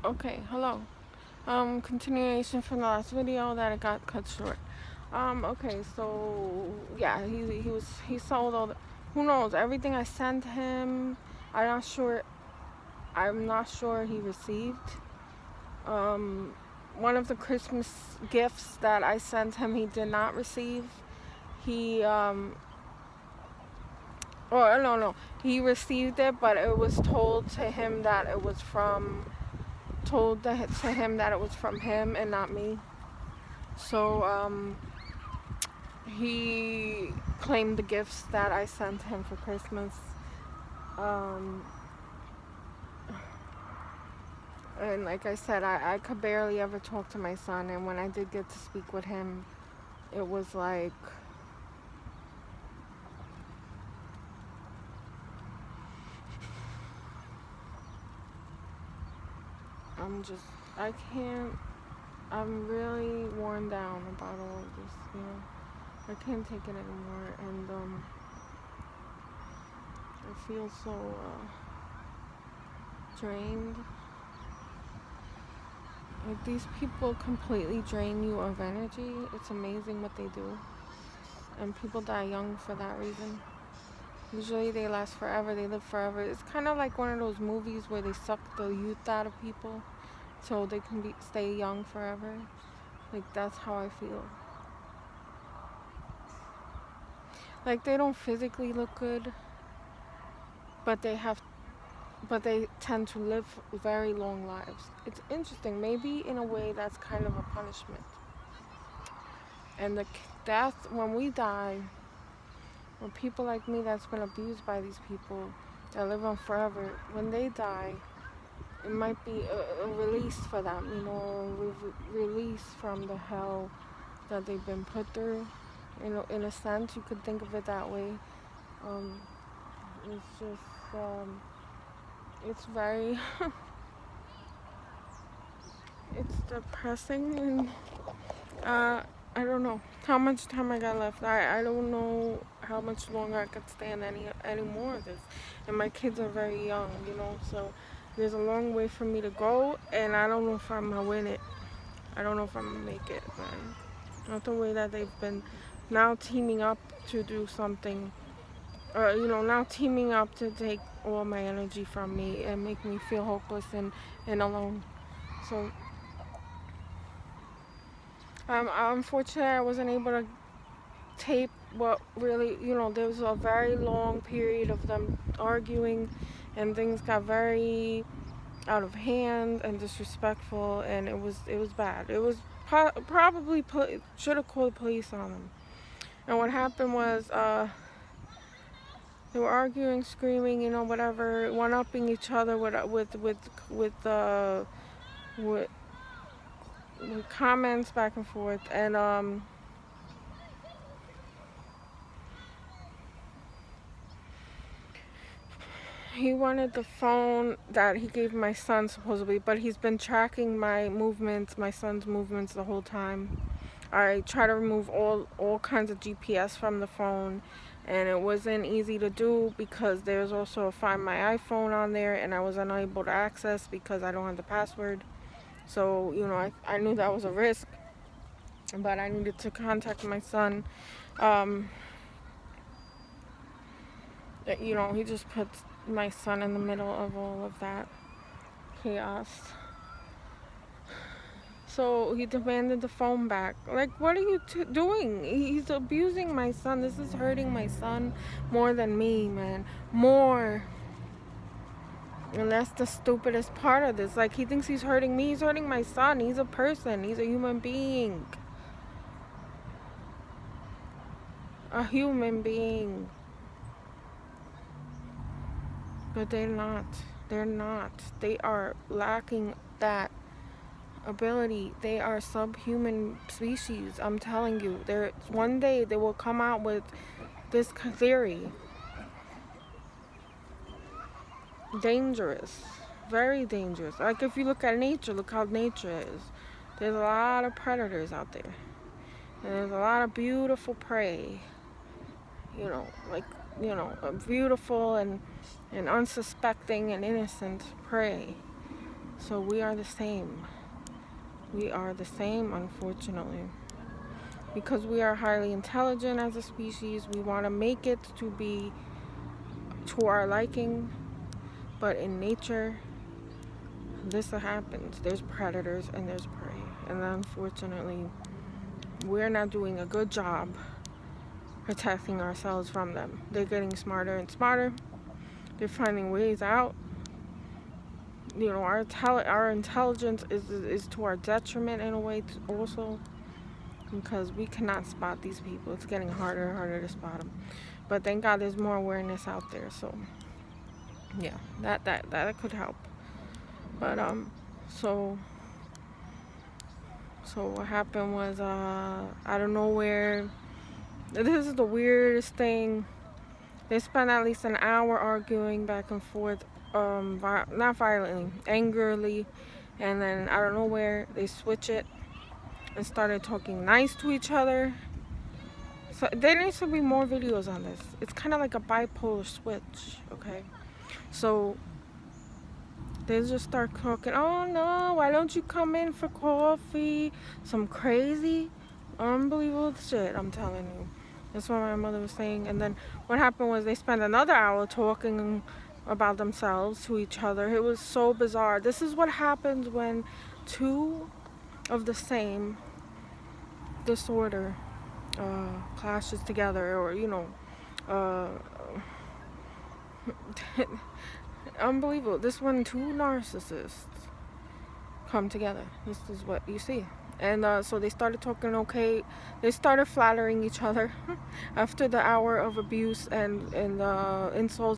Okay, hello. Continuation from the last video that it got cut short. Okay, so yeah, he sold all the, who knows, everything I sent him. I'm not sure. I'm not sure he received. Um, one of the Christmas gifts that I sent him, he did not receive. He or no, he received it, but it was told to him that it was from to him that it was from him and not me. So he claimed the gifts that I sent him for Christmas. Um, and like I said, I could barely ever talk to my son. And when I did get to speak with him, it was like, I can't, I'm really worn down about all of this. I can't take it anymore. And I feel so drained. Like, these people completely drain you of energy. It's amazing what they do. And people die young for that reason. Usually they last forever, they live forever. It's kind of like one of those movies where they suck the youth out of people so they can stay young forever. Like, that's how I feel. Like, they don't physically look good, but they tend to live very long lives. It's interesting. Maybe in a way that's kind of a punishment. And when we die, or people like me that's been abused by these people that live on forever, when they die, it might be a release for them, release from the hell that they've been put through. In a sense, you could think of it that way. Um, it's just, it's very, it's depressing, and I don't know how much time I got left. I don't know how much longer I could stand any more of this. And my kids are very young, so there's a long way for me to go, and I don't know if I'm gonna win it. I don't know if I'm gonna make it, man. Not the way that they've been now teaming up to do something, or now teaming up to take all my energy from me and make me feel hopeless and alone. So unfortunately, I wasn't able to tape what really, there was a very long period of them arguing, and things got very out of hand and disrespectful, and it was bad. It was probably should have called the police on them. And what happened was they were arguing, screaming, whatever, one-upping each other with comments back and forth, and he wanted the phone that he gave my son, supposedly, but he's been tracking my son's movements the whole time. I tried to remove all kinds of GPS from the phone, and it wasn't easy to do because there's also a Find My iPhone on there, and I was unable to access because I don't have the password. So, I knew that was a risk, but I needed to contact my son. Um, he just puts my son in the middle of all of that chaos. So he demanded the phone back. Like, what are you doing? He's abusing my son. This is hurting my son more than me, man. More. And that's the stupidest part of this. Like, he thinks he's hurting me. He's hurting my son. He's a person. He's a human being. A human being. But they're not. They're not. They are lacking that ability. They are subhuman species. I'm telling you. One day they will come out with this theory. Dangerous. Very dangerous. Like, if you look at nature, look how nature is. There's a lot of predators out there. And there's a lot of beautiful prey. A beautiful and unsuspecting and innocent prey. So we are the same. We are the same, unfortunately. Because we are highly intelligent as a species, we want to make it to be to our liking. But in nature, this happens. There's predators and there's prey. And unfortunately, we're not doing a good job protecting ourselves from them. They're getting smarter and smarter. They're finding ways out. You know, our intelligence is to our detriment in a way also, because we cannot spot these people. It's getting harder and harder to spot them. But thank God there's more awareness out there. So yeah, that could help. But so what happened was out of nowhere, this is the weirdest thing. They spent at least an hour arguing back and forth, not violently, angrily, and then out of nowhere they switch it and started talking nice to each other. So there needs to be more videos on this. It's kind of like a bipolar switch, okay? So they just start talking, oh no, why don't you come in for coffee? Some crazy, unbelievable shit, I'm telling you. That's what my mother was saying. And then what happened was they spent another hour talking about themselves to each other. It was so bizarre. This is what happens when two of the same disorder clashes together, or unbelievable. This when two narcissists come together. This is what you see. And so they started talking okay. They started flattering each other after the hour of abuse and insults.